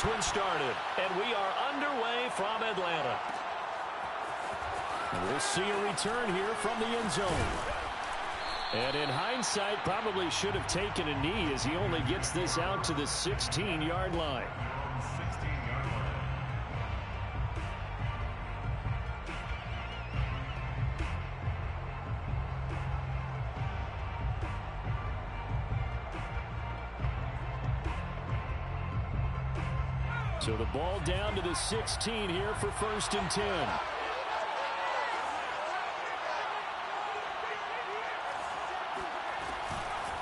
this one started, and we are underway from Atlanta. And we'll see a return here from the end zone. And in hindsight, probably should have taken a knee as he only gets this out to the 16-yard line. So the ball down to the 16 here for 1st and 10.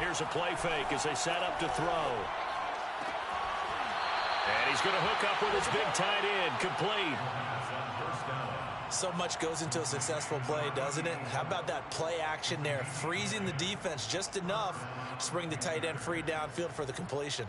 Here's a play fake as they set up to throw. And he's going to hook up with his big tight end, complete. So much goes into a successful play, doesn't it? How about that play action there, freezing the defense just enough to bring the tight end free downfield for the completion.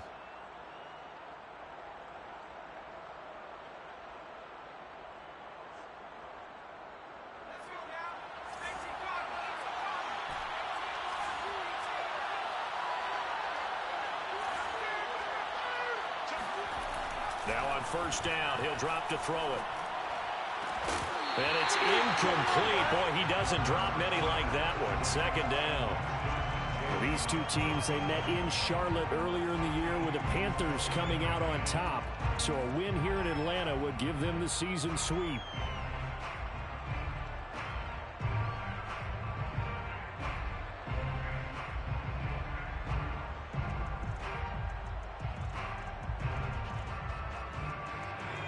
Now on 1st down, he'll drop to throw it. And it's incomplete. Boy, he doesn't drop many like that one. 2nd down. Well, these two teams, they met in Charlotte earlier in the year with the Panthers coming out on top. So a win here in Atlanta would give them the season sweep.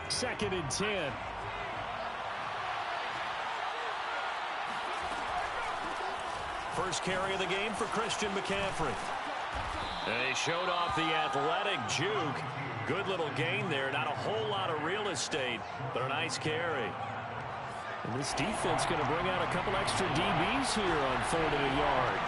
Second and 10. First carry of the game for Christian McCaffrey. And he showed off the athletic juke. Good little gain there. Not a whole lot of real estate, but a nice carry. And this defense going to bring out a couple extra DBs here on 3rd and a yard.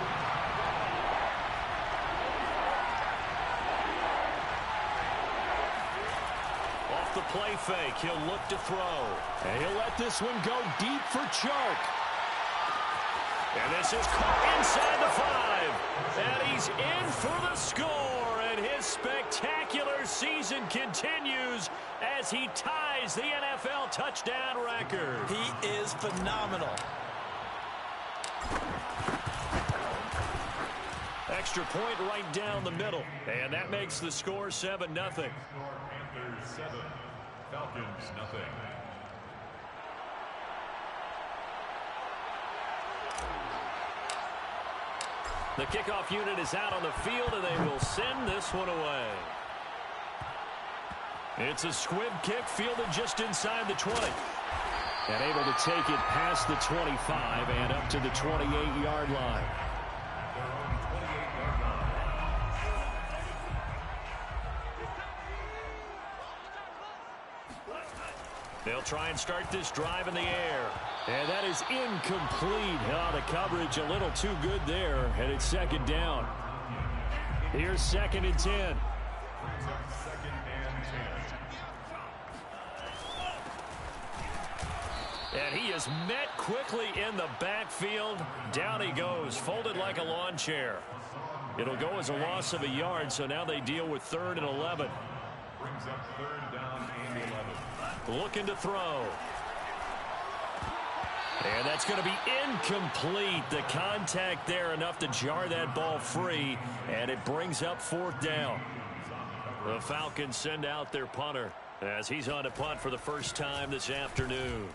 The play fake. He'll look to throw. And he'll let this one go deep for Chark. And this is caught inside the 5. And he's in for the score. And his spectacular season continues as he ties the NFL touchdown record. He is phenomenal. Extra point right down the middle. And that makes the score 7-0. Panthers 7. Falcons, nothing. The kickoff unit is out on the field, and they will send this one away. It's a squib kick fielded just inside the 20. And able to take it past the 25 and up to the 28-yard line. They'll try and start this drive in the air. And that is incomplete. Oh, the coverage a little too good there. And it's 2nd down. Here's 2nd and 10. And he is met quickly in the backfield. Down he goes, folded like a lawn chair. It'll go as a loss of a yard, so now they deal with 3rd and 11. Brings up 3rd down and 11. Looking to throw. And that's going to be incomplete. The contact there enough to jar that ball free, and it brings up 4th down. The Falcons send out their punter as he's on to punt for the first time this afternoon.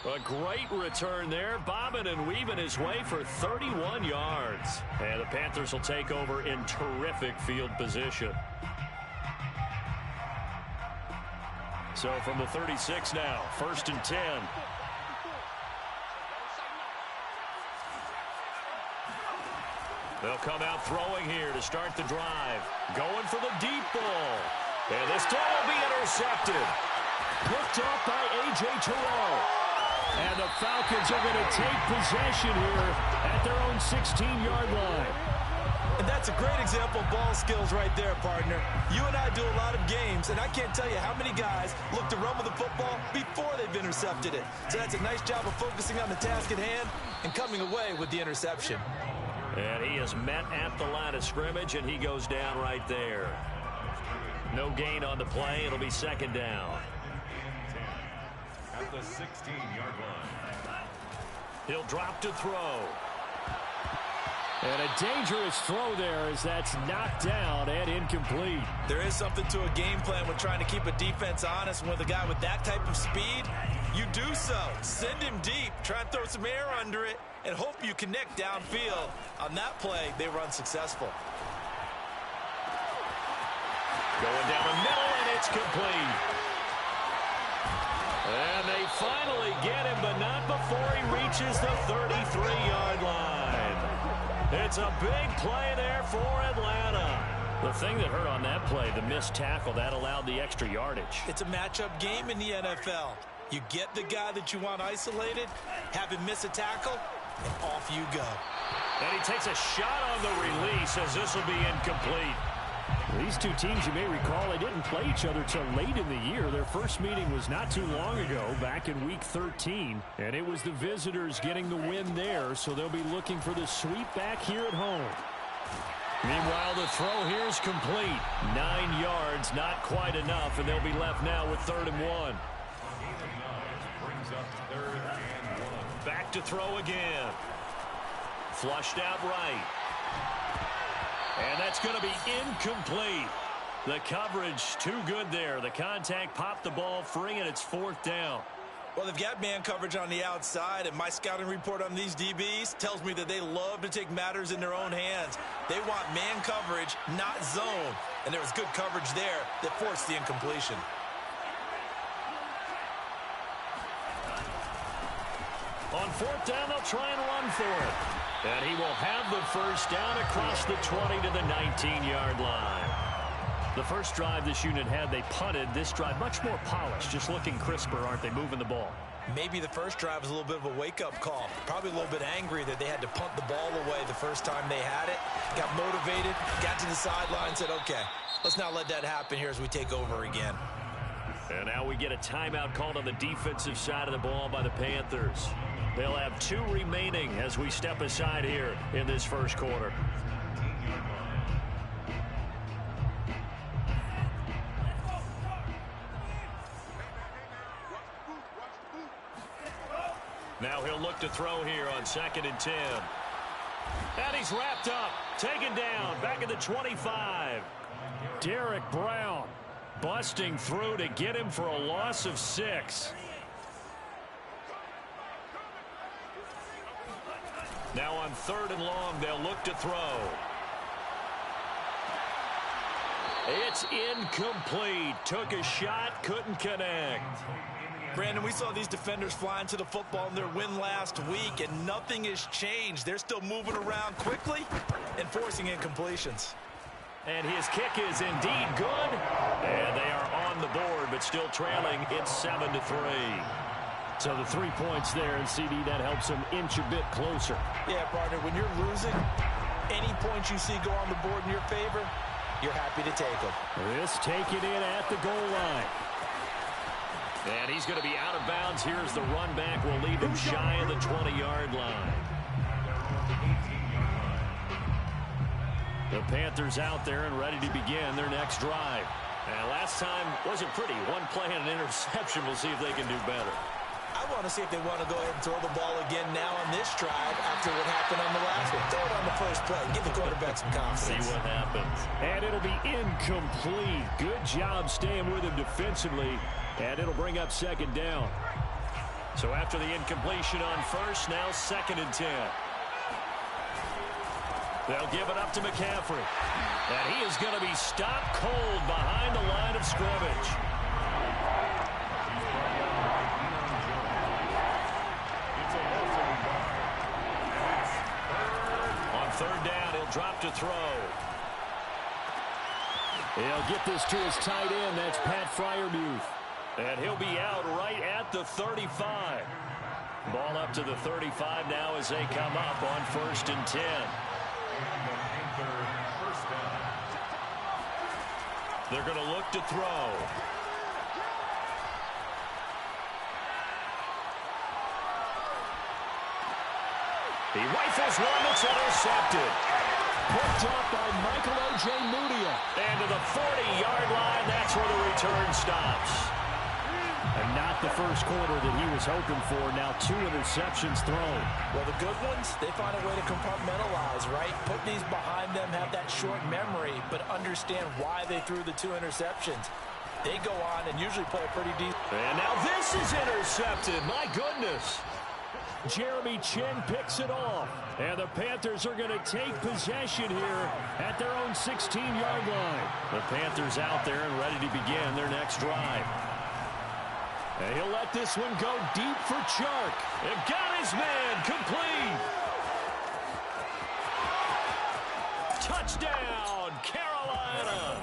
A great return there, bobbing and weaving his way for 31 yards. And the Panthers will take over in terrific field position. So from the 36 now, 1st and 10. They'll come out throwing here to start the drive. Going for the deep ball. And this throw will be intercepted. Picked up by A.J. Terrell. And the Falcons are going to take possession here at their own 16-yard line. And that's a great example of ball skills right there, partner. You and I do a lot of games, and I can't tell you how many guys look to run with the football before they've intercepted it. So that's a nice job of focusing on the task at hand and coming away with the interception. And he is met at the line of scrimmage, and he goes down right there. No gain on the play. It'll be second down. At the 16-yard line. He'll drop to throw. And a dangerous throw there as that's knocked down and incomplete. There is something to a game plan with trying to keep a defense honest. With a guy with that type of speed, you do so. Send him deep, try and throw some air under it, and hope you connect downfield. On that play, they were unsuccessful. Going down the middle, and it's complete. And they finally get him, but not before he reaches the 33-yard line. It's a big play there for Atlanta. The thing that hurt on that play, the missed tackle, that allowed the extra yardage. It's a matchup game in the NFL. You get the guy that you want isolated, have him miss a tackle, and off you go. And he takes a shot on the release as this will be incomplete. These two teams, you may recall, they didn't play each other till late in the year. Their first meeting was not too long ago, back in Week 13. And it was the visitors getting the win there, so they'll be looking for the sweep back here at home. Meanwhile, the throw here is complete. 9 yards, not quite enough, and they'll be left now with 3rd and 1. Brings up 3rd and 1. Back to throw again. Flushed out right. And that's going to be incomplete. The coverage too good there. The contact popped the ball free, and it's 4th down. Well, they've got man coverage on the outside, and my scouting report on these DBs tells me that they love to take matters in their own hands. They want man coverage, not zone. And there was good coverage there that forced the incompletion. On 4th down, they'll try and run for it. And he will have the first down across the 20 to the 19-yard line. The first drive this unit had, they punted. This drive, much more polished, just looking crisper, aren't they, moving the ball? Maybe the first drive was a little bit of a wake-up call. Probably a little bit angry that they had to punt the ball away the first time they had it. Got motivated, got to the sideline, said, okay, let's not let that happen here as we take over again. And now we get a timeout called on the defensive side of the ball by the Panthers. They'll have 2 remaining as we step aside here in this first quarter. Now he'll look to throw here on 2nd and 10. And he's wrapped up, taken down, back at the 25. Derek Brown busting through to get him for a loss of 6. Now on 3rd and long, they'll look to throw. It's incomplete. Took a shot, couldn't connect. Brandon, we saw these defenders flying to the football in their win last week, and nothing has changed. They're still moving around quickly and forcing incompletions. And his kick is indeed good. And they are on the board, but still trailing. It's 7-3. So the 3 points there, and CD, that helps them inch a bit closer. Yeah, partner, when you're losing, any points you see go on the board in your favor, you're happy to take them. This taken in at the goal line. And he's going to be out of bounds. Here's the run back. Will leave him shy of the 20-yard line. The Panthers out there and ready to begin their next drive. And last time wasn't pretty. 1 play and an interception. We'll see if they can do better. I want to see if they want to go ahead and throw the ball again now on this drive after what happened on the last one. Throw it on the first play. Give the quarterback some confidence. See what happens. And it'll be incomplete. Good job staying with him defensively. And it'll bring up 2nd down. So after the incompletion on 1st, now 2nd and 10. They'll give it up to McCaffrey. And he is going to be stopped cold behind the line of scrimmage. On 3rd down, he'll drop to throw. He'll get this to his tight end. That's Pat Freiermuth. And he'll be out right at the 35. Ball up to the 35 now as they come up on 1st and 10. Panther, first down. They're going to look to throw. He rifles one that's intercepted. Picked up by Michael O.J. Mudia. And to the 40-yard line, that's where the return stops. And not the first quarter that he was hoping for. Now 2 interceptions thrown. Well, the good ones, they find a way to compartmentalize, right? Put these behind them, have that short memory, but understand why they threw the 2 interceptions. They go on and usually play a pretty decent. And now this is intercepted. My goodness. Jeremy Chinn picks it off. And the Panthers are going to take possession here at their own 16-yard line. The Panthers out there and ready to begin their next drive. And he'll let this one go deep for Chark. And got his man complete. Touchdown, Carolina.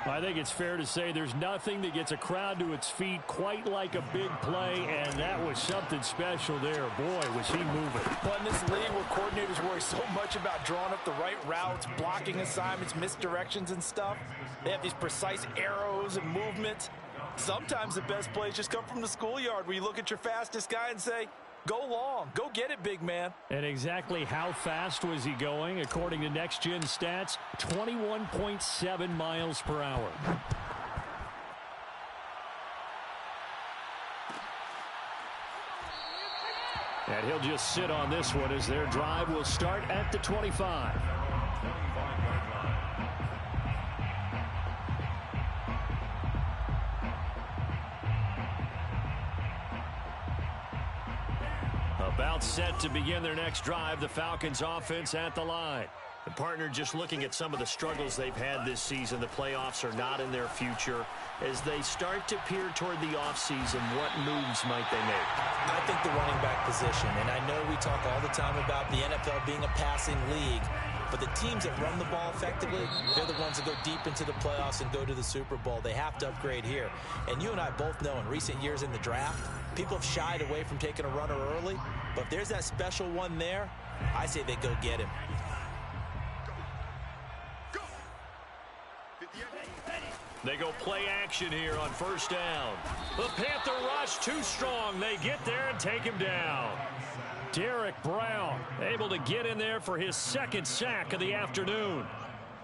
I think it's fair to say there's nothing that gets a crowd to its feet quite like a big play, and that was something special there. Boy, was he moving. Well, in this league where coordinators worry so much about drawing up the right routes, blocking assignments, misdirections and stuff, they have these precise arrows and movements. Sometimes the best plays just come from the schoolyard where you look at your fastest guy and say, go long, go get it, big man. And exactly how fast was he going? According to Next Gen Stats, 21.7 miles per hour. And he'll just sit on this one as their drive will start at the 25. About set to begin their next drive, the Falcons offense at the line. The partner just looking at some of the struggles they've had this season. The playoffs are not in their future. As they start to peer toward the offseason, what moves might they make? I think the running back position, and I know we talk all the time about the NFL being a passing league, but the teams that run the ball effectively, they're the ones that go deep into the playoffs and go to the Super Bowl. They have to upgrade here. And you and I both know in recent years in the draft, people have shied away from taking a runner early, but if there's that special one there, I say they go get him. They go play action here on first down. The Panther rush too strong. They get there and take him down. Derek Brown able to get in there for his second sack of the afternoon.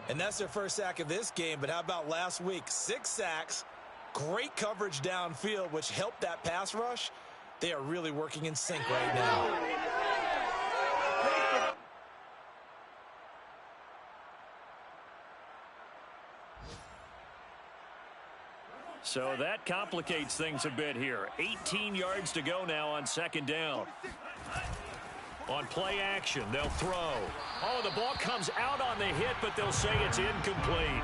And that's their first sack of this game, but how about last week? 6 sacks, great coverage downfield, which helped that pass rush. They are really working in sync right now. So that complicates things a bit here. 18 yards to go now on second down. On play action, they'll throw. Oh, the ball comes out on the hit, but they'll say it's incomplete.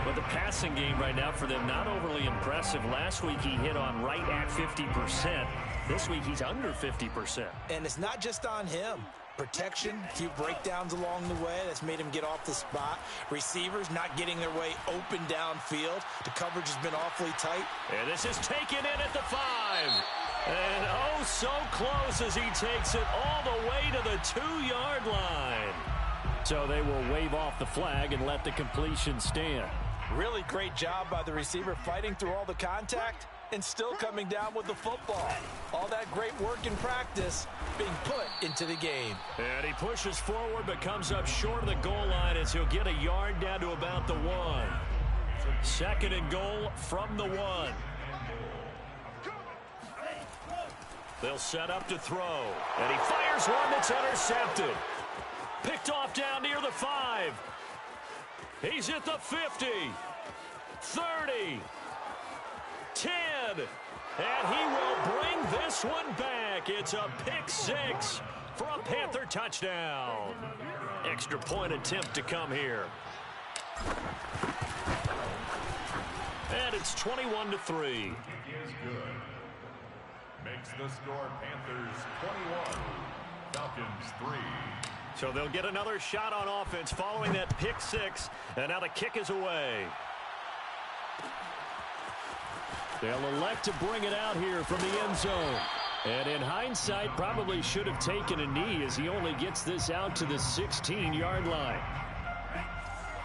But the passing game right now for them, not overly impressive. Last week he hit on right at 50%. This week he's under 50%. And it's not just on him. Protection, a few breakdowns along the way. That's made him get off the spot. Receivers not getting their way open downfield. The coverage has been awfully tight. And this is taken in at the 5. And oh, so close as he takes it all the way to the 2-yard line. So they will wave off the flag and let the completion stand. Really great job by the receiver fighting through all the contact and still coming down with the football. All that great work in practice being put into the game. And he pushes forward but comes up short of the goal line as he'll get a yard down to about the 1. Second and goal from the 1. They'll set up to throw. And he fires one that's intercepted. Picked off down near the 5. He's at the 50. 30. 10. And he will bring this one back. It's a pick 6 for a Panther touchdown. Extra point attempt to come here. And it's 21-3. Is good. Makes the score Panthers 21, Falcons 3. So they'll get another shot on offense following that pick 6. And now the kick is away. They'll elect to bring it out here from the end zone. And in hindsight, probably should have taken a knee as he only gets this out to the 16-yard line.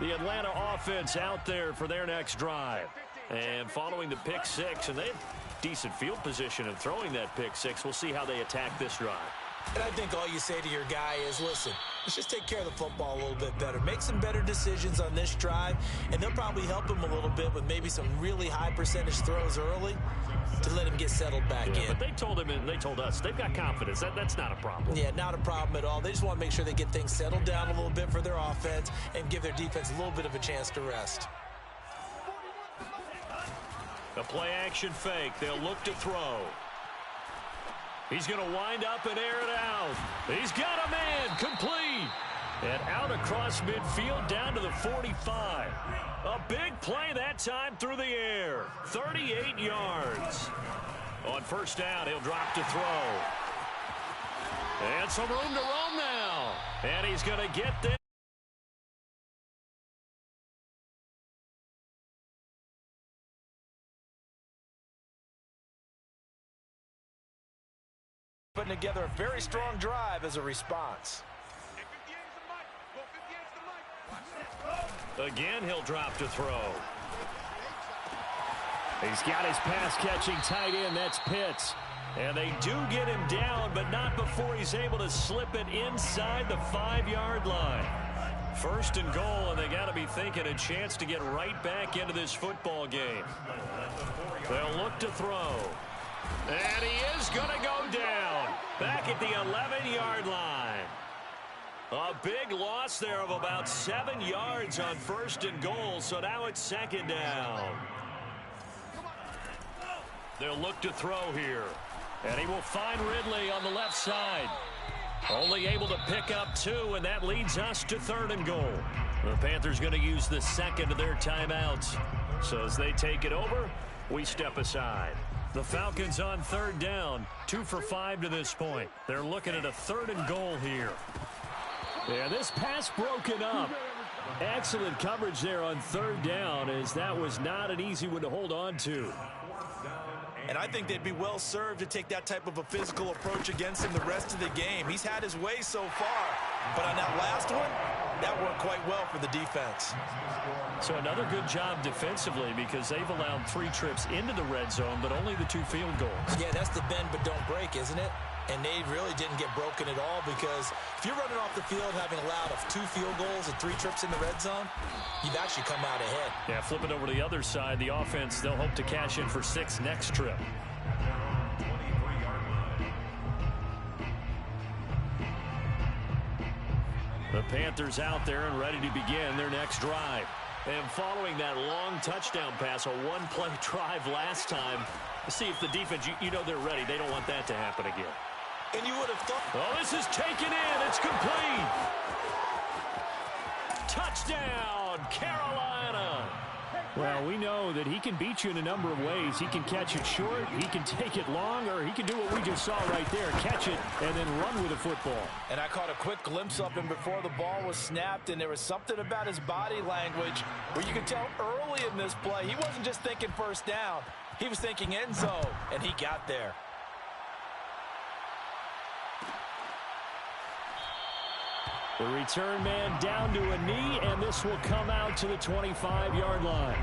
The Atlanta offense out there for their next drive. And following the pick six, and they have decent field position of throwing that pick six. We'll see how they attack this drive. And I think all you say to your guy is, listen, let's just take care of the football a little bit better. Make some better decisions on this drive, and they'll probably help him a little bit with maybe some really high percentage throws early to let him get settled back in. But they told him and they told us they've got confidence. That's not a problem. Yeah, not a problem at all. They just want to make sure they get things settled down a little bit for their offense and give their defense a little bit of a chance to rest. A play-action fake. They'll look to throw. He's going to wind up and air it out. He's got a man. Complete. And out across midfield down to the 45. A big play that time through the air. 38 yards. On first down, he'll drop to throw. And some room to roam now. And he's going to get there. Putting together a very strong drive as a response. Again, he'll drop to throw. He's got his pass-catching tight end. That's Pitts. And they do get him down, but not before he's able to slip it inside the 5-yard line. First and goal, and they got to be thinking a chance to get right back into this football game. They'll look to throw. And he is going to go down back at the 11-yard line. A big loss there of about 7 yards on first and goal, so now it's second down. They'll look to throw here. And he will find Ridley on the left side. Only able to pick up 2, and that leads us to third and goal. The Panthers going to use the second of their timeouts. So as they take it over, we step aside. The Falcons on third down, 2 for 5 to this point. They're looking at a third and goal here. Yeah, this pass broken up. Excellent coverage there on third down, as that was not an easy one to hold on to. And I think they'd be well served to take that type of a physical approach against him the rest of the game. He's had his way so far, but on that last one, that worked quite well for the defense. So another good job defensively, because they've allowed 3 trips into the red zone, but only the 2 field goals. Yeah, that's the bend but don't break, isn't it? And they really didn't get broken at all, because if you're running off the field having allowed 2 field goals and 3 trips in the red zone, you've actually come out ahead. Yeah, flip it over to the other side. The offense, they'll hope to cash in for 6 next trip. The Panthers out there and ready to begin their next drive. And following that long touchdown pass, a one-play drive last time, see if the defense, you know they're ready. They don't want that to happen again. And you would have thought... Oh, this is taken in. It's complete. Touchdown, Carolina. Well, we know that he can beat you in a number of ways. He can catch it short, he can take it long, or he can do what we just saw right there, catch it and then run with the football. And I caught a quick glimpse of him before the ball was snapped, and there was something about his body language where you could tell early in this play he wasn't just thinking first down. He was thinking end zone, and he got there. The return man down to a knee, and this will come out to the 25-yard line.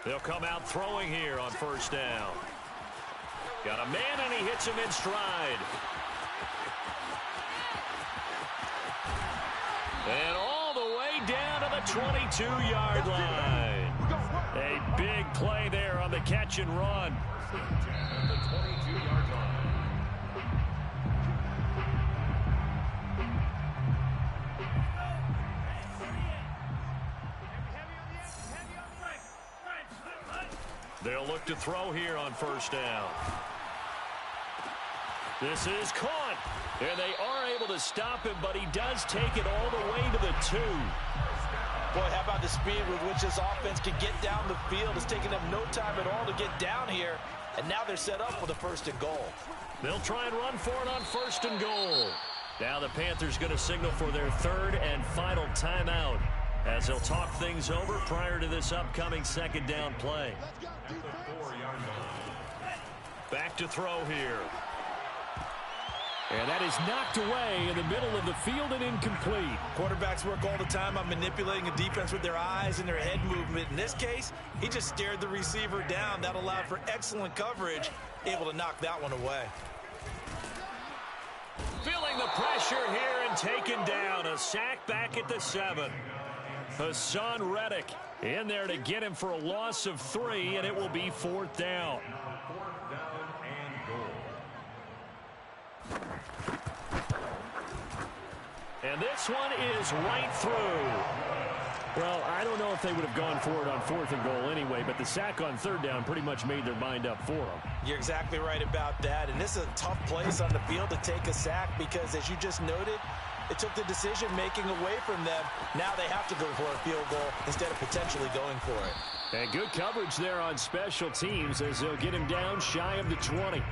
They'll come out throwing here on first down. Got a man, and he hits him in stride. And all the way down to the 22-yard line. A big play there on the catch and run. The 22-yard line. They'll look to throw here on first down. This is caught. And they are able to stop him, but he does take it all the way to the 2. Boy, how about the speed with which this offense can get down the field? It's taken them no time at all to get down here, and now they're set up for the first and goal. They'll try and run for it on first and goal. Now the Panthers going to signal for their third and final timeout. as they'll talk things over prior to this upcoming second down play. Back to throw here. And that is knocked away in the middle of the field and incomplete. Quarterbacks work all the time on manipulating a defense with their eyes and their head movement. In this case, he just stared the receiver down. That allowed for excellent coverage, able to knock that one away. Feeling the pressure here and taken down. A sack back at the 7. Hassan Reddick in there to get him for a loss of 3, and it will be 4th down. And this one is right through. Well, I don't know if they would have gone for it on 4th and goal anyway, but the sack on 3rd down pretty much made their mind up for them. You're exactly right about that. And this is a tough place on the field to take a sack because, as you just noted, it took the decision-making away from them. Now they have to go for a field goal instead of potentially going for it. And good coverage there on special teams as they'll get him down shy of the 20.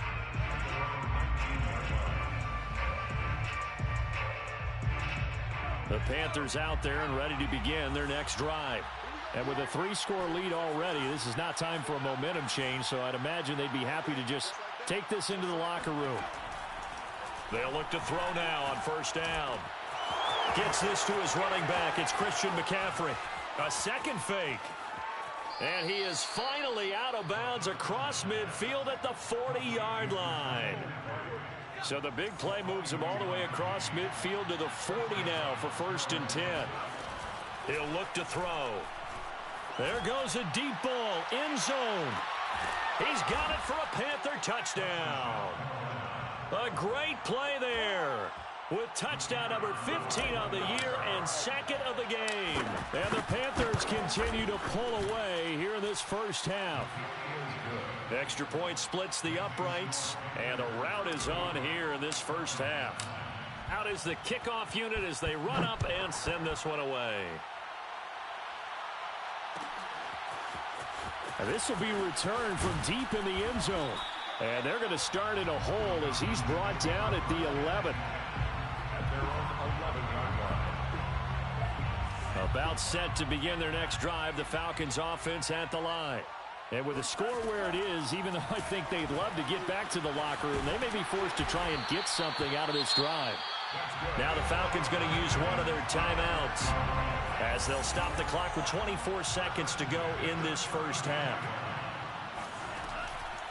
The Panthers out there and ready to begin their next drive. And with a 3-score lead already, this is not time for a momentum change, so I'd imagine they'd be happy to just take this into the locker room. They'll look to throw now on 1st down. Gets this to his running back. It's Christian McCaffrey. A second fake. And he is finally out of bounds across midfield at the 40-yard line. So the big play moves him all the way across midfield to the 40 now for 1st and 10. He'll look to throw. There goes a deep ball, end zone. He's got it for a Panther touchdown. A great play there with touchdown number 15 on the year and 2nd of the game. And the Panthers continue to pull away here in this first half. Extra point splits the uprights, and a rout is on here in this first half. Out is the kickoff unit as they run up and send this one away. And this will be returned from deep in the end zone. And they're going to start in a hole as he's brought down at the 11. At their own 11-yard line. About set to begin their next drive, the Falcons offense at the line. And with the score where it is, even though I think they'd love to get back to the locker room, they may be forced to try and get something out of this drive. Now the Falcons going to use one of their timeouts as they'll stop the clock with 24 seconds to go in this first half.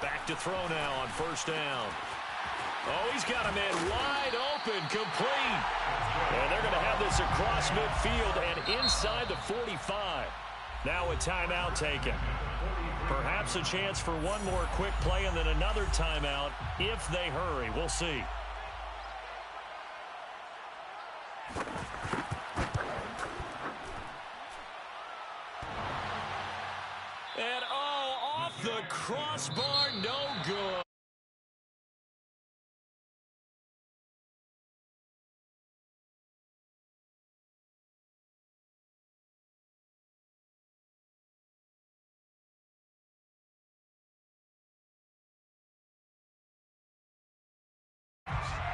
Back to throw now on 1st down. Oh, he's got a man wide open, complete. And they're going to have this across midfield and inside the 45. Now a timeout taken. Perhaps a chance for one more quick play and then another timeout if they hurry. We'll see. And off the crossbar, no good.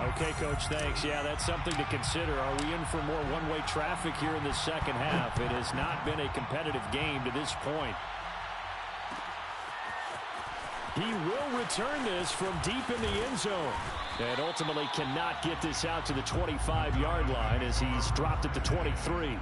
Okay, Coach, thanks. Yeah, that's something to consider. Are we in for more one-way traffic here in the second half? It has not been a competitive game to this point. He will return this from deep in the end zone. And ultimately cannot get this out to the 25-yard line as he's dropped it to 23.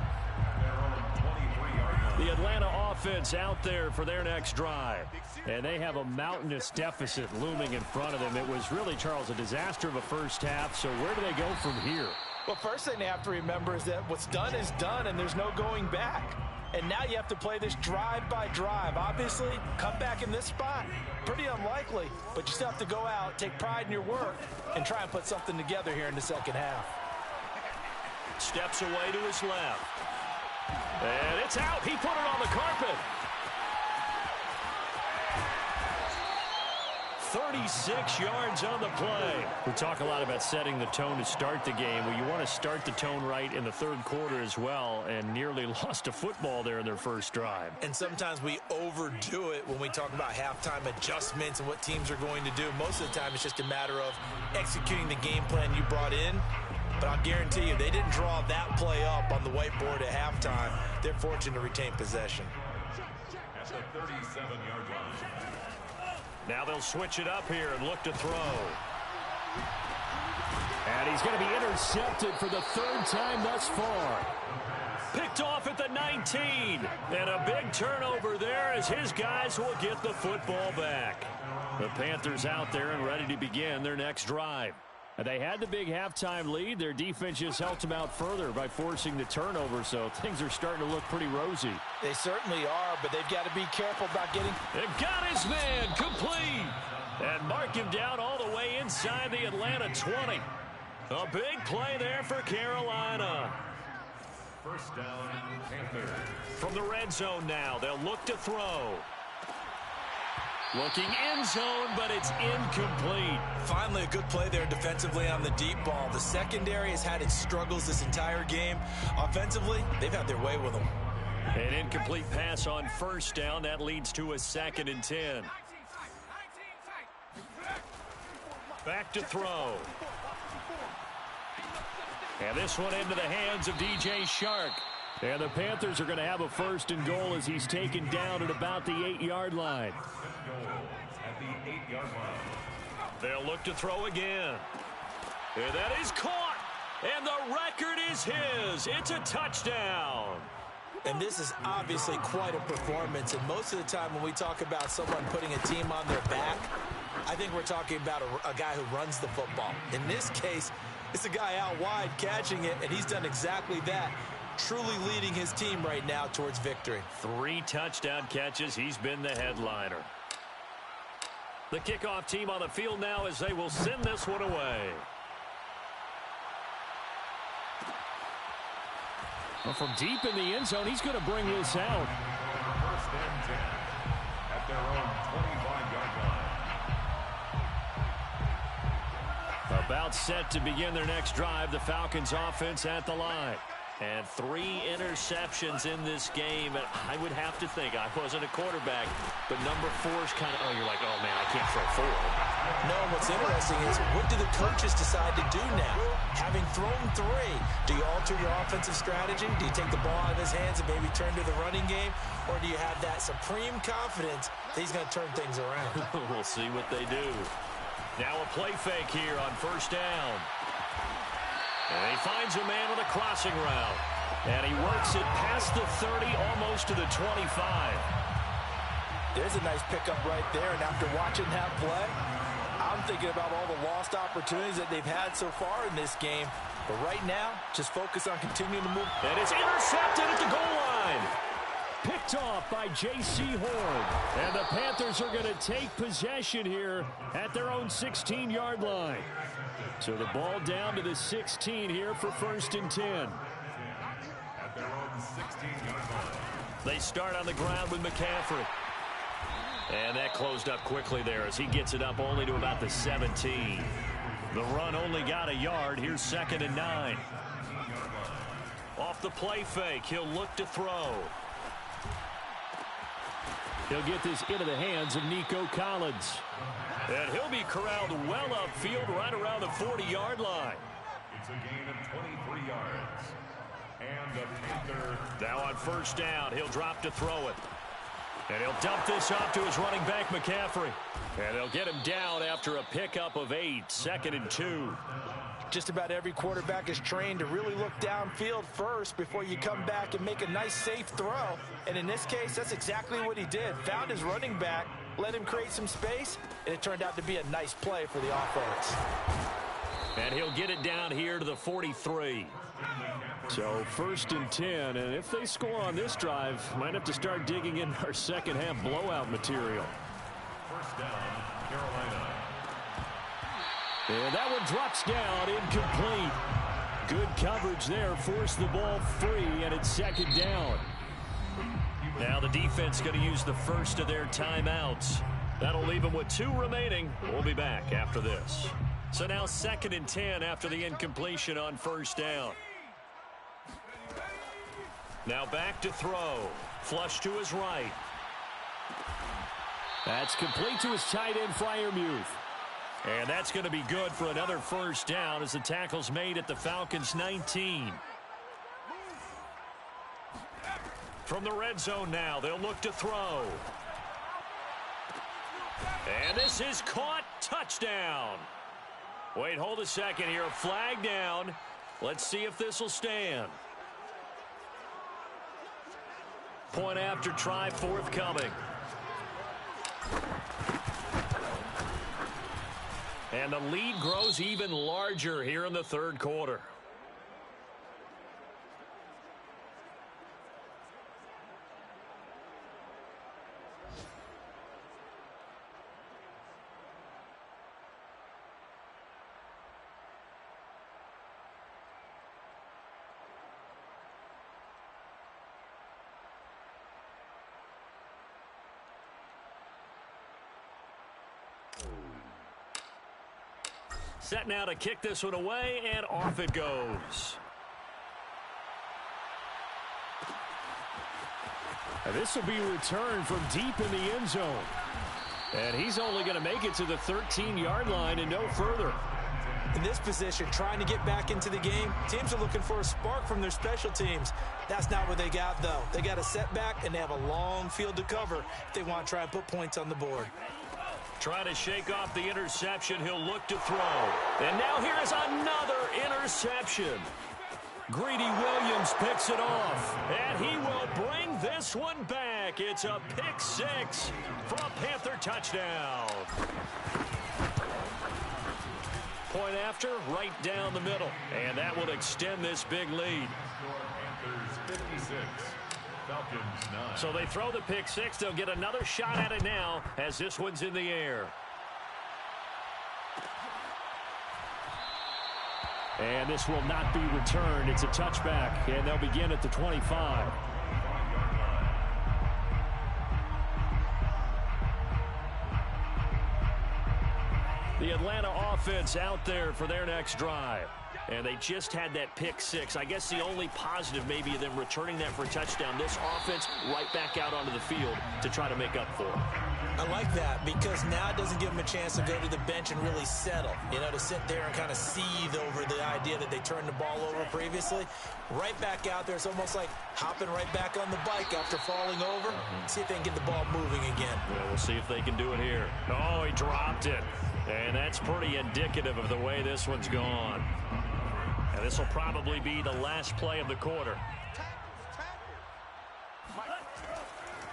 The Atlanta offense out there for their next drive. And they have a mountainous deficit looming in front of them. It was really, Charles, a disaster of a first half. So where do they go from here? Well, first thing they have to remember is that what's done is done, and there's no going back. And now you have to play this drive by drive. Obviously, come back in this spot, pretty unlikely. But you still have to go out, take pride in your work, and try and put something together here in the second half. Steps away to his left. And it's out. He put it on the carpet. 36 yards on the play. We talk a lot about setting the tone to start the game. Well, you want to start the tone right in the third quarter as well, and nearly lost a football there in their first drive. And sometimes we overdo it when we talk about halftime adjustments and what teams are going to do. Most of the time, it's just a matter of executing the game plan you brought in but I'll guarantee you they didn't draw that play up on the whiteboard at halftime. They're fortunate to retain possession. At the 37-yard line. Now they'll switch it up here and look to throw. And he's going to be intercepted for the third time thus far. Picked off at the 19. And a big turnover there as his guys will get the football back. The Panthers out there and ready to begin their next drive. They had the big halftime lead. Their defense just helped them out further by forcing the turnover, so things are starting to look pretty rosy. They certainly are, but they've got to be careful about getting... They've got his man complete. And mark him down all the way inside the Atlanta 20. A big play there for Carolina. First down, Panthers. From the red zone now, they'll look to throw. Looking end zone, but it's incomplete. Finally, a good play there defensively on the deep ball. The secondary has had its struggles this entire game. Offensively, they've had their way with them. An incomplete pass on first down. That leads to a 2nd and 10. Back to throw. And this one into the hands of DJ Chark. And the Panthers are going to have a 1st and goal as he's taken down at about the 8-yard line. At the 8-yard line. They'll look to throw again. And that is caught. And the record is his. It's a touchdown. And this is obviously quite a performance. And most of the time when we talk about someone putting a team on their back, I think we're talking about a guy who runs the football. In this case, it's a guy out wide catching it, and he's done exactly that. Truly leading his team right now towards victory. 3 touchdown catches. He's been the headliner. The kickoff team on the field now as they will send this one away. Well, from deep in the end zone, he's going to bring this out. First and 10 at their own 25-yard line. About set to begin their next drive. The Falcons offense at the line. And 3 interceptions in this game. And I would have to think, I wasn't a quarterback, but number 4's kind of, you're like, oh, man, I can't throw 4. No, what's interesting is what do the coaches decide to do now? Having thrown 3, do you alter your offensive strategy? Do you take the ball out of his hands and maybe turn to the running game? Or do you have that supreme confidence that he's going to turn things around? We'll see what they do. Now a play fake here on first down. And he finds a man with a crossing route. And he works it past the 30, almost to the 25. There's a nice pickup right there. And after watching that play, I'm thinking about all the lost opportunities that they've had so far in this game. But right now, just focus on continuing to move. And it's intercepted at the goal line. Picked off by J.C. Horn. And the Panthers are going to take possession here at their own 16-yard line. So the ball down to the 16 here for 1st and 10. At their own 16-yard line. They start on the ground with McCaffrey. And that closed up quickly there as he gets it up only to about the 17. The run only got a yard. Here's 2nd and 9. Off the play fake, he'll look to throw. He'll get this into the hands of Nico Collins. And he'll be corralled well upfield right around the 40-yard line. It's a gain of 23 yards. And the Panther. Now on first down, he'll drop to throw it. And he'll dump this off to his running back, McCaffrey. And they'll get him down after a pickup of 8, 2nd and 2. Just about every quarterback is trained to really look downfield first before you come back and make a nice, safe throw. And in this case, that's exactly what he did. Found his running back, let him create some space, and it turned out to be a nice play for the offense. And he'll get it down here to the 43. So 1st and 10, and if they score on this drive, might have to start digging in our second-half blowout material. First down, Carolina. And that one drops down, incomplete. Good coverage there, forced the ball free, and it's 2nd down. Now the defense going to use the first of their timeouts. That'll leave them with 2 remaining. We'll be back after this. So now 2nd and 10 after the incompletion on first down. Now back to throw. Flush to his right. That's complete to his tight end, Freiermuth. And that's going to be good for another first down as the tackle's made at the Falcons' 19. From the red zone now, they'll look to throw. And this is caught. Touchdown. Wait, hold a second here. A flag down. Let's see if this will stand. Point after try forthcoming. And the lead grows even larger here in the third quarter. Set now to kick this one away, and off it goes. And this will be returned from deep in the end zone. And he's only going to make it to the 13-yard line and no further. In this position, trying to get back into the game, teams are looking for a spark from their special teams. That's not what they got, though. They got a setback, and they have a long field to cover if they want to try and put points on the board. Trying to shake off the interception. He'll look to throw. And now here is another interception. Greedy Williams picks it off. And he will bring this one back. It's a pick six for a Panther touchdown. Point after, right down the middle. And that will extend this big lead. Panthers 56. Falcons 9. So they throw the pick six. They'll get another shot at it now as this one's in the air. And this will not be returned. It's a touchback, and they'll begin at the 25. The Atlanta offense out there for their next drive. And they just had that pick six. I guess the only positive maybe of them returning that for a touchdown. This offense right back out onto the field to try to make up for it. I like that because now it doesn't give them a chance to go to the bench and really settle. You know, to sit there and kind of seethe over the idea that they turned the ball over previously. Right back out there. It's almost like hopping right back on the bike after falling over. See if they can get the ball moving again. Well, we'll see if they can do it here. Oh, he dropped it. And that's pretty indicative of the way this one's gone. And this will probably be the last play of the quarter.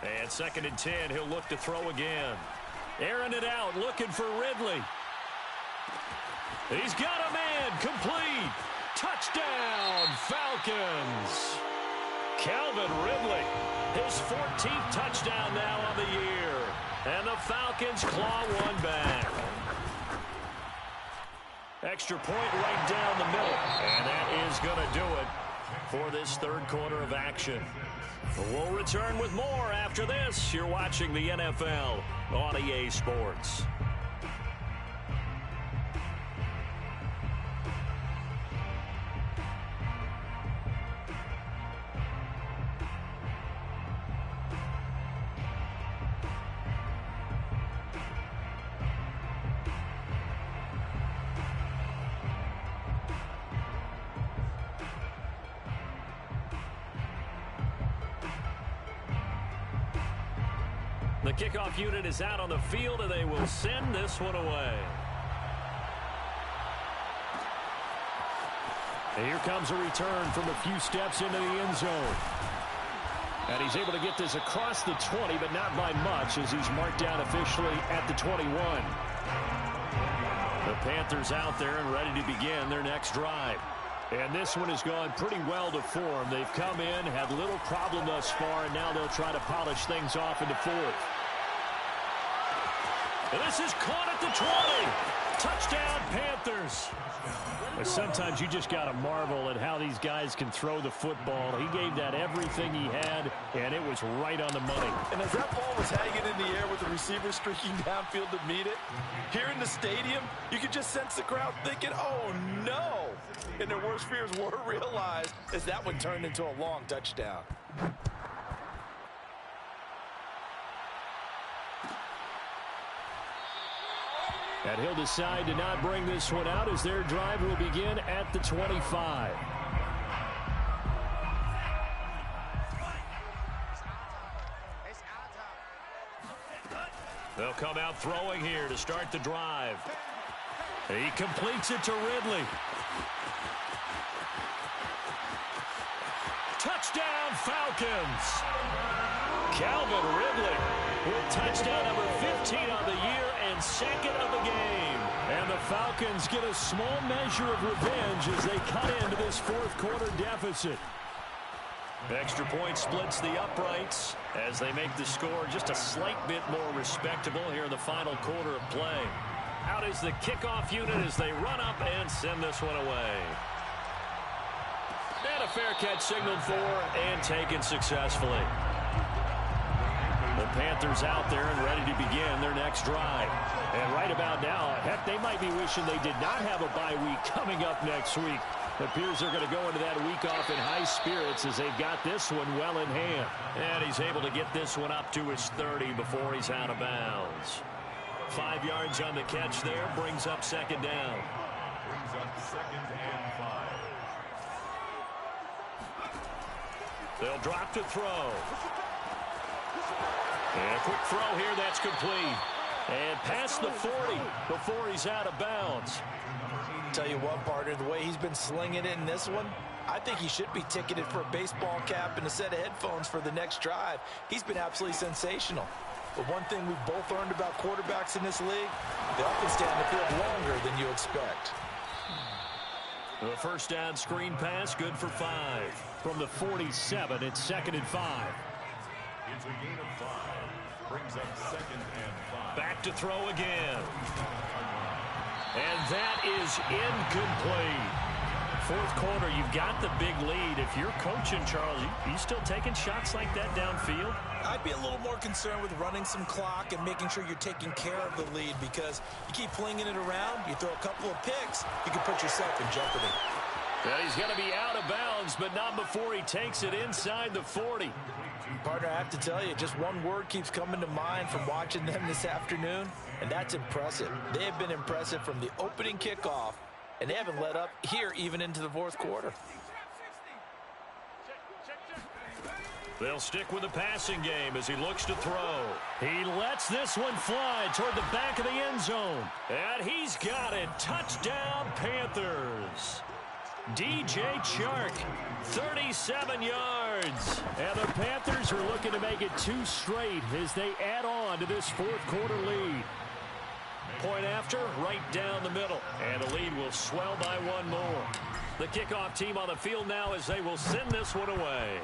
And 2nd and 10, he'll look to throw again. Airing it out, looking for Ridley. He's got a man, complete. Touchdown, Falcons. Calvin Ridley, his 14th touchdown now on the year. And the Falcons claw one back. Extra point right down the middle. And that is going to do it for this third quarter of action. We'll return with more after this. You're watching the NFL on EA Sports. The kickoff unit is out on the field, and they will send this one away. And here comes a return from a few steps into the end zone. And he's able to get this across the 20, but not by much as he's marked down officially at the 21. The Panthers out there and ready to begin their next drive. And this one has gone pretty well to form. They've come in, had little problem thus far, and now they'll try to polish things off in the fourth. And this is caught at the 20. Touchdown, Panthers. But sometimes you just got to marvel at how these guys can throw the football. He gave that everything he had, and it was right on the money. And as that ball was hanging in the air with the receiver streaking downfield to meet it, here in the stadium, you could just sense the crowd thinking, oh, no. And their worst fears were realized as that one turned into a long touchdown. And he'll decide to not bring this one out as their drive will begin at the 25. They'll come out throwing here to start the drive. He completes it to Ridley. Touchdown, Falcons. Calvin Ridley with touchdown number 15 on the year and second of the game. And the Falcons get a small measure of revenge as they cut into this fourth quarter deficit. Extra point splits the uprights as they make the score just a slight bit more respectable here in the final quarter of play. Out is the kickoff unit as they run up and send this one away. And a fair catch signaled for and taken successfully. The Panthers out there and ready to begin their next drive. And right about now, heck, they might be wishing they did not have a bye week coming up next week. It appears they're going to go into that week off in high spirits as they've got this one well in hand. And he's able to get this one up to his 30 before he's out of bounds. 5 yards on the catch there, brings up second down. Brings up 2nd and 5. They'll drop to throw. And a quick throw here, that's complete. And past the 40 before he's out of bounds. Tell you what, partner, the way he's been slinging it in this one, I think he should be ticketed for a baseball cap and a set of headphones for the next drive. He's been absolutely sensational. But one thing we've both learned about quarterbacks in this league, they often stay on the field longer than you expect. The first down screen pass, good for 5. From the 47, it's 2nd and 5. It's a gain of 5. Brings up 2nd and 5. Back to throw again. And that is incomplete. Fourth quarter, you've got the big lead. If you're coaching, Charles, you still taking shots like that downfield? I'd be a little more concerned with running some clock and making sure you're taking care of the lead, because you keep flinging it around, you throw a couple of picks, you can put yourself in jeopardy. Well, he's going to be out of bounds, but not before he takes it inside the 40. Partner, I have to tell you, just one word keeps coming to mind from watching them this afternoon, and that's impressive. They have been impressive from the opening kickoff, and they haven't let up here even into the fourth quarter. They'll stick with the passing game as he looks to throw. He lets this one fly toward the back of the end zone. And he's got it. Touchdown, Panthers. DJ Chark, 37 yards. And the Panthers are looking to make it 2 straight as they add on to this fourth quarter lead. Point after, right down the middle. And the lead will swell by 1 more. The kickoff team on the field now as they will send this one away.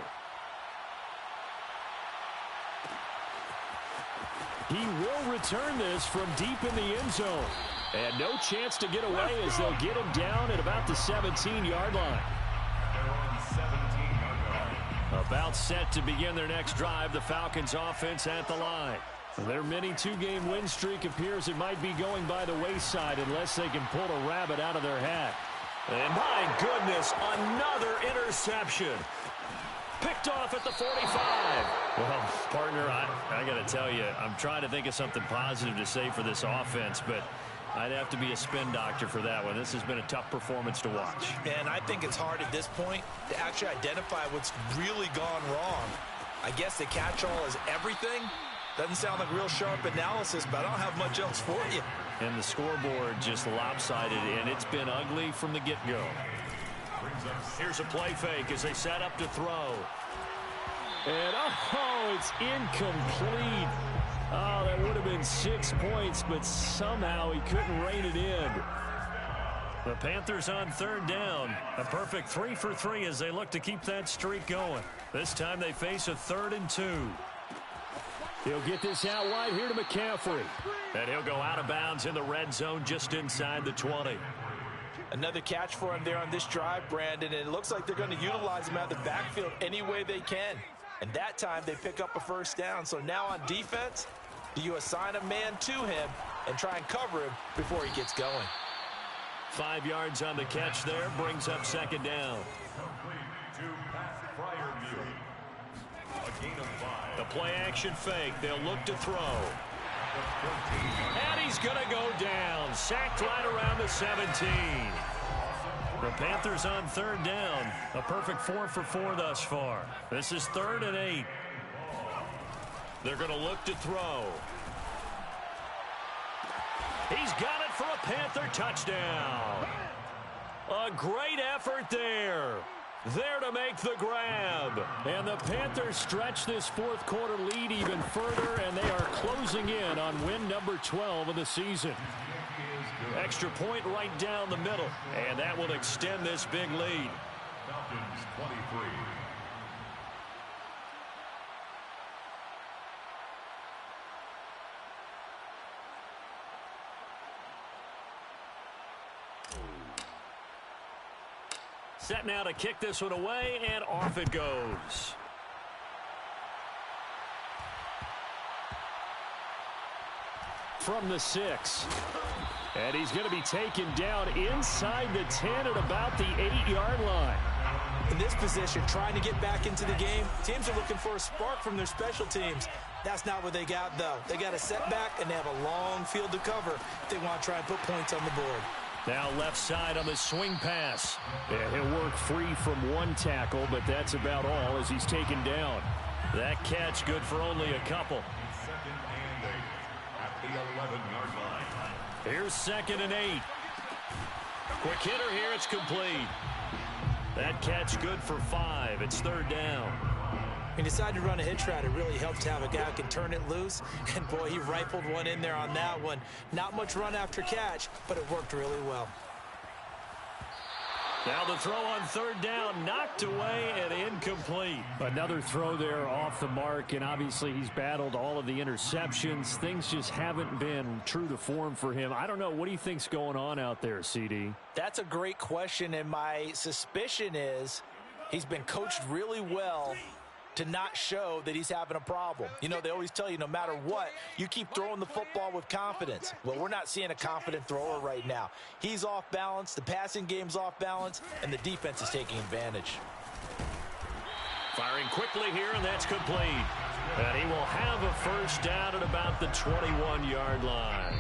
He will return this from deep in the end zone. And no chance to get away as they'll get him down at about the 17-yard line. They're on 17-yard line. About set to begin their next drive, the Falcons offense at the line. Their mini 2-game win streak appears it might be going by the wayside unless they can pull a rabbit out of their hat. And my goodness, another interception. Picked off at the 45. Well, partner, I got to tell you, I'm trying to think of something positive to say for this offense, but I'd have to be a spin doctor for that one. This has been a tough performance to watch. And I think it's hard at this point to actually identify what's really gone wrong. I guess the catch-all is everything. Doesn't sound like real sharp analysis, but I don't have much else for you. And the scoreboard just lopsided, and it's been ugly from the get-go. Here's a play fake as they set up to throw. And, oh, it's incomplete. Oh, that would have been 6 points, but somehow he couldn't rein it in. The Panthers on third down. A perfect 3 for 3 as they look to keep that streak going. This time they face a 3rd and 2. He'll get this out wide here to McCaffrey. And he'll go out of bounds in the red zone just inside the 20. Another catch for him there on this drive, Brandon, and it looks like they're going to utilize him out of the backfield any way they can. And that time they pick up a first down. So now on defense, do you assign a man to him and try and cover him before he gets going? 5 yards on the catch there, brings up second down. Complete to Pat Fryermuth. A gain of 5. The play action fake, they'll look to throw. And he's going to go down. Sacked right around the 17. The Panthers on third down. A perfect 4 for 4 thus far. This is 3rd and 8. They're going to look to throw. He's got it for a Panther touchdown. A great effort there. There to make the grab. And the Panthers stretch this fourth quarter lead even further, and they are closing in on win number 12 of the season. Extra point right down the middle, and that will extend this big lead. Falcons 23. Set now to kick this one away, and off it goes. From the 6. And he's going to be taken down inside the 10 at about the 8-yard line. In this position, trying to get back into the game, teams are looking for a spark from their special teams. That's not what they got, though. They got a setback, and they have a long field to cover if they want to try and put points on the board. Now left side on the swing pass. Yeah, he'll work free from one tackle, but that's about all as he's taken down. That catch good for only a couple. 2nd and 8 at the 11-yard line. Here's 2nd and 8. Quick hitter here. It's complete. That catch good for 5. It's 3rd down. He decided to run a hitch route. It really helped to have a guy who can turn it loose. And, boy, he rifled one in there on that one. Not much run after catch, but it worked really well. Now the throw on 3rd down, knocked away and incomplete. Another throw there off the mark, and obviously he's battled all of the interceptions. Things just haven't been true to form for him. I don't know. What do you think's going on out there, CD? That's a great question, and my suspicion is he's been coached really well to not show that he's having a problem. You know, they always tell you no matter what, you keep throwing the football with confidence. Well, we're not seeing a confident thrower right now. He's off balance, the passing game's off balance, and the defense is taking advantage. Firing quickly here, and that's complete. And he will have a first down at about the 21-yard line.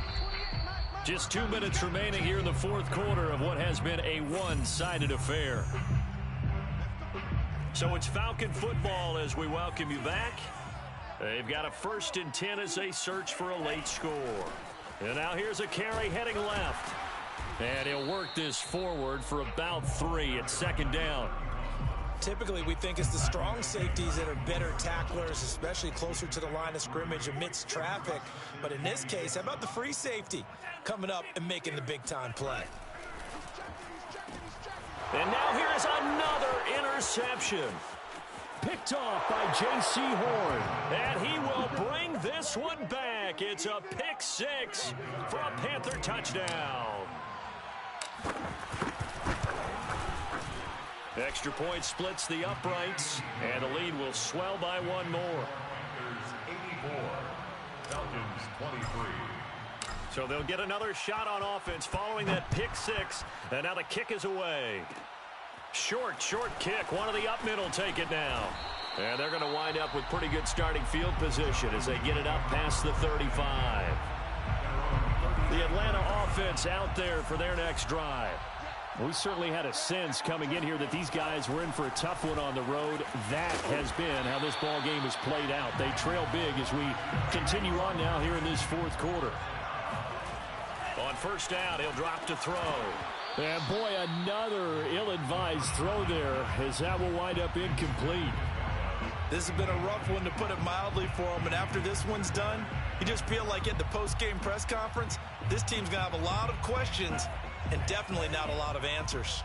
Just 2 minutes remaining here in the fourth quarter of what has been a one-sided affair. So it's Falcon football as we welcome you back. They've got a 1st and 10 as they search for a late score. And now here's a carry heading left. And he'll work this forward for about 3 at 2nd down. Typically, we think it's the strong safeties that are better tacklers, especially closer to the line of scrimmage amidst traffic. But in this case, how about the free safety coming up and making the big-time play? And now here is another interception. Picked off by J.C. Horn. And he will bring this one back. It's a pick 6 for a Panther touchdown. Extra point splits the uprights, and the lead will swell by 1 more. Panthers 84, Falcons 23. So they'll get another shot on offense following that pick 6, and now the kick is away. Short kick. One of the up middle take it now. And they're going to wind up with pretty good starting field position as they get it up past the 35. The Atlanta offense out there for their next drive. We certainly had a sense coming in here that these guys were in for a tough one on the road. That has been how this ball game has played out. They trail big as we continue on now here in this fourth quarter. On 1st down, he'll drop to throw. And boy, another ill-advised throw there as that will wind up incomplete. This has been a rough one, to put it mildly, for him. And after this one's done, you just feel like at the post-game press conference, this team's going to have a lot of questions and definitely not a lot of answers.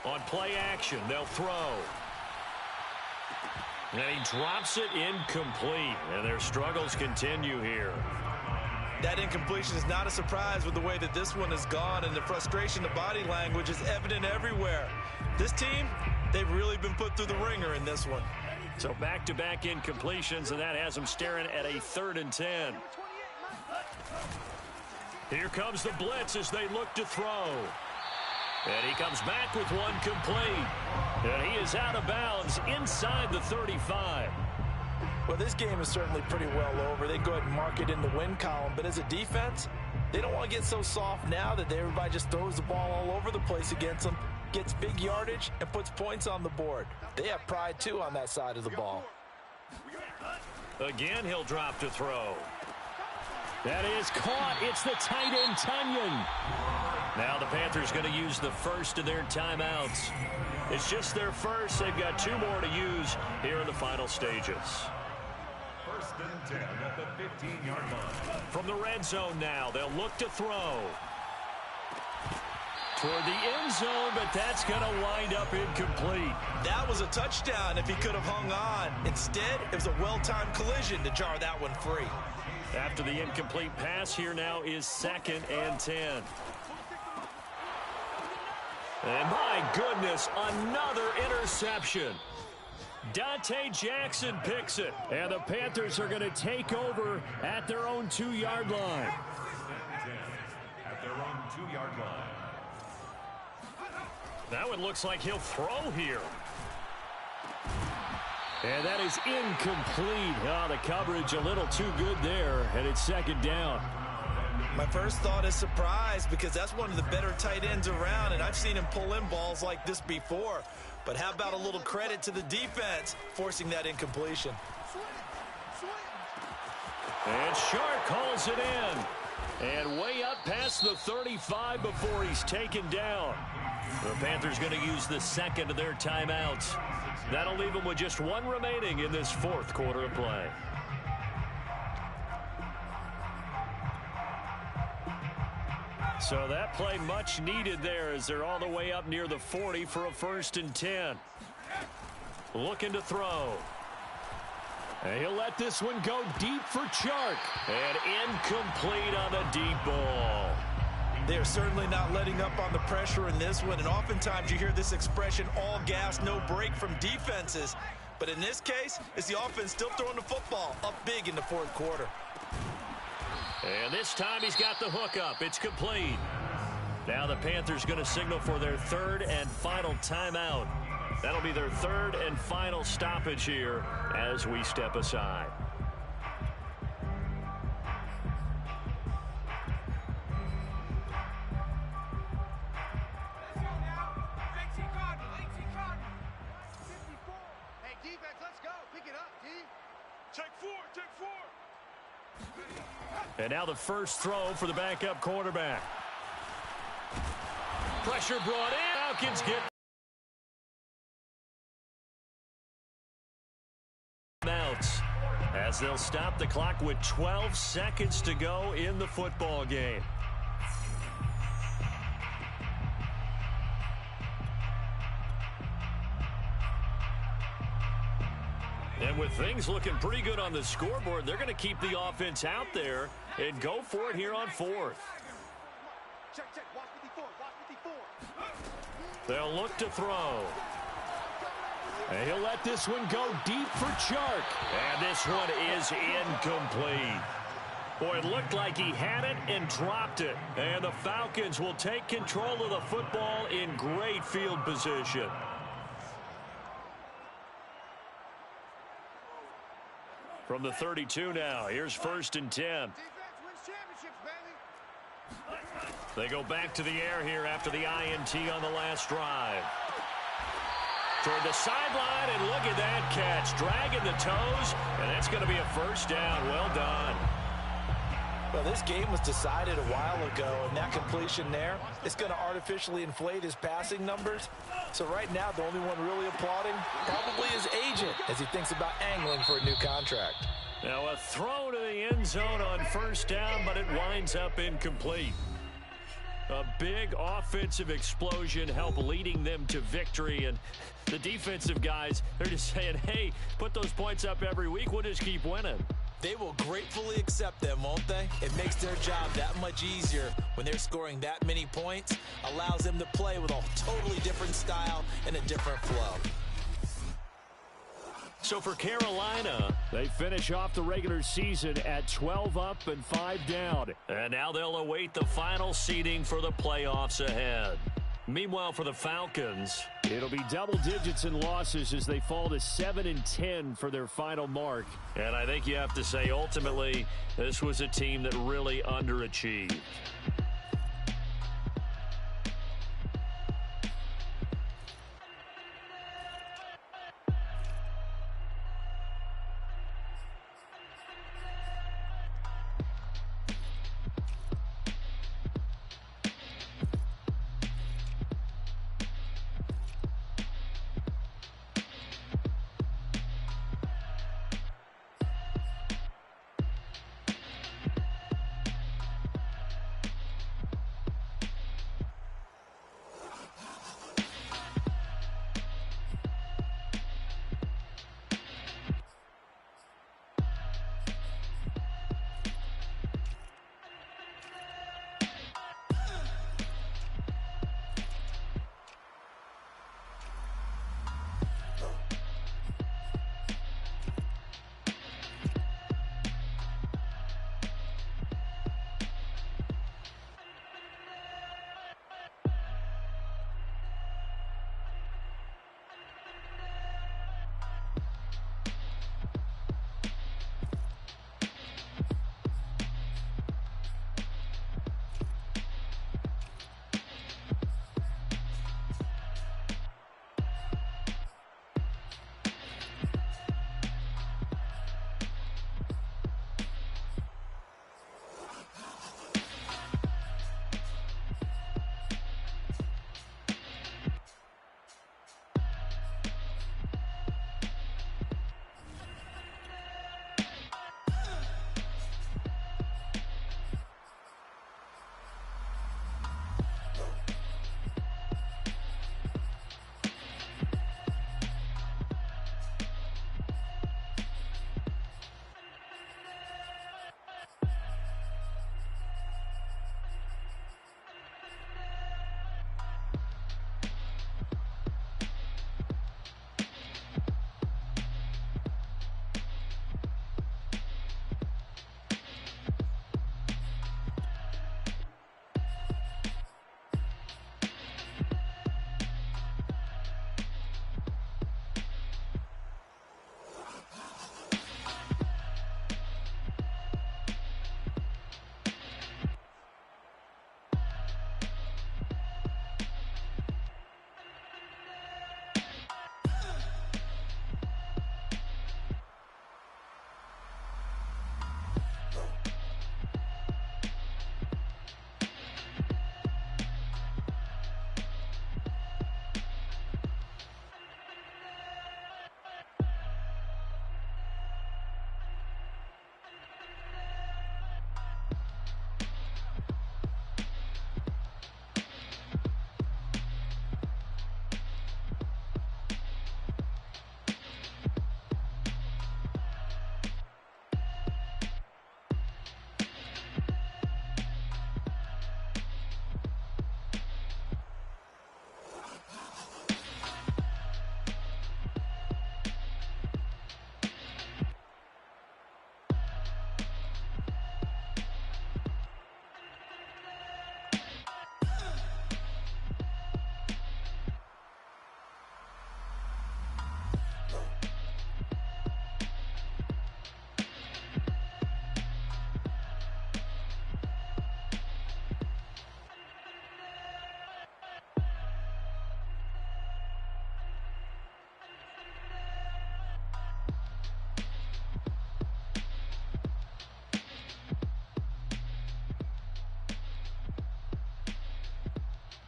On play action, they'll throw. And he drops it incomplete. And their struggles continue here. That incompletion is not a surprise with the way that this one has gone, and the frustration, the body language is evident everywhere. This team, they've really been put through the ringer in this one. So back-to-back incompletions, and that has them staring at a 3rd and 10. Here comes the blitz as they look to throw. And he comes back with one complete. And he is out of bounds inside the 35. Well, this game is certainly pretty well over. They go ahead and mark it in the win column. But as a defense, they don't want to get so soft now that everybody just throws the ball all over the place against them, gets big yardage, and puts points on the board. They have pride, too, on that side of the ball. Again, he'll drop to throw. That is caught. It's the tight end, Tunyon. Now the Panthers going to use the first of their timeouts. It's just their first. They've got 2 more to use here in the final stages. 1st and 10 at the 15-yard line. From the red zone now, they'll look to throw. Toward the end zone, but that's going to wind up incomplete. That was a touchdown if he could have hung on. Instead, it was a well-timed collision to jar that one free. After the incomplete pass, here now is 2nd and 10. And my goodness, another interception. Dante Jackson picks it. And the Panthers are going to take over at their own 2-yard line. At their own 2-yard line. That one looks like he'll throw here. And that is incomplete. Oh, the coverage a little too good there, and it's 2nd down. My first thought is surprise because that's one of the better tight ends around, and I've seen him pull in balls like this before. But how about a little credit to the defense forcing that incompletion? And Shark calls it in. And way up past the 35 before he's taken down. The Panthers going to use the 2nd of their timeouts. That'll leave them with just 1 remaining in this 4th quarter of play. So that play much needed there as they're all the way up near the 40 for a 1st and 10. Looking to throw. And he'll let this one go deep for Chark. And incomplete on the deep ball. They're certainly not letting up on the pressure in this one, and oftentimes you hear this expression, all gas, no break from defenses. But in this case, it's the offense still throwing the football up big in the 4th quarter. And this time he's got the hook up. It's complete. Now the Panthers going to signal for their 3rd and final timeout. That'll be their 3rd and final stoppage here as we step aside. And now the first throw for the backup quarterback. Pressure brought in. Falcons get outs as they'll stop the clock with 12 seconds to go in the football game. And with things looking pretty good on the scoreboard, they're going to keep the offense out there and go for it here on 4th. They'll look to throw. And he'll let this one go deep for Chark. And this one is incomplete. Boy, it looked like he had it and dropped it. And the Falcons will take control of the football in great field position. From the 32 now, here's 1st and 10. They go back to the air here after the INT on the last drive. Toward the sideline, and look at that catch. Dragging the toes, and that's going to be a 1st down. Well done. Well, this game was decided a while ago, and that completion there, it's going to artificially inflate his passing numbers. So right now, the only one really applauding probably his agent as he thinks about angling for a new contract. Now a throw to the end zone on 1st down, but it winds up incomplete. A big offensive explosion helped leading them to victory, and the defensive guys, they're just saying, hey, put those points up every week, we'll just keep winning. They will gratefully accept them, won't they? It makes their job that much easier when they're scoring that many points, allows them to play with a totally different style and a different flow. So for Carolina, they finish off the regular season at 12 up and 5 down. And now they'll await the final seeding for the playoffs ahead. Meanwhile, for the Falcons, it'll be double digits in losses as they fall to 7-10 for their final mark. and I think you have to say ultimately this was a team that really underachieved.